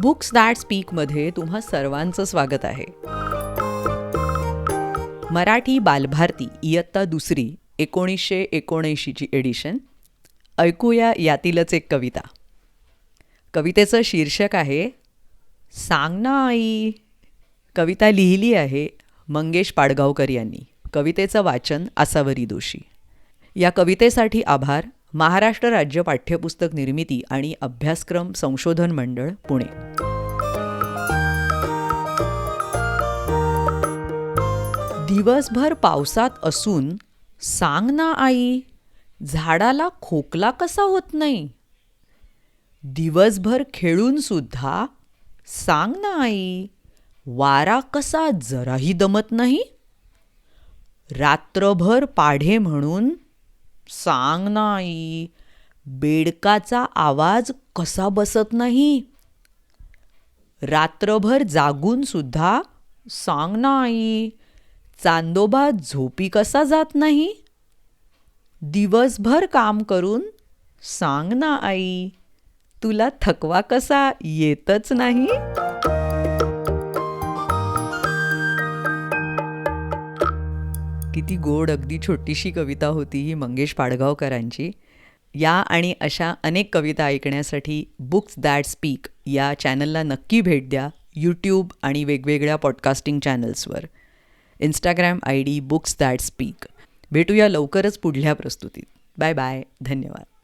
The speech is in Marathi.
बुक्स दॅट स्पीकमध्ये तुम्हा सर्वांचं स्वागत आहे. मराठी बालभारती इयत्ता दुसरी 1979ची एडिशन. ऐकूया यातीलच एक कविता. कवितेचं शीर्षक आहे सांग ना आई. कविता लिहिली आहे मंगेश पाडगावकर यांनी. कवितेचं वाचन आसावरी दोशी. या कवितेसाठी आभार महाराष्ट्र राज्य पाठ्यपुस्तक निर्मिती आणि अभ्यासक्रम संशोधन मंडळ, पुणे. दिवसभर पावसात असून सांग ना आई, झाडाला खोकला कसा होत नाही. दिवसभर खेळून सुद्धा सांग ना आई, वारा कसा जराही दमत नाही. रात्रभर पाढे म्हणून सांग ना आई, बेडकाचा आवाज कसा बसत नाही. रात्रभर जागून सुद्धा सांग ना आई, चांदोबा झोपी कसा जात नाही. दिवसभर काम करून सांग ना आई, तुला थकवा कसा येतच नाही. किती गोड, अगदी छोटीशी कविता होती ही मंगेश पाडगावकरांची. या आणि अशा अनेक कविता ऐकण्यासाठी बुक्स दॅट स्पीक या चॅनलला नक्की भेट द्या. यूट्यूब आणि वेगवेगळ्या पॉडकास्टिंग चॅनल्सवर. Instagram ID books that speak. भेटूया लवकरच पुढल्या प्रस्तुतीत. Bye bye. धन्यवाद.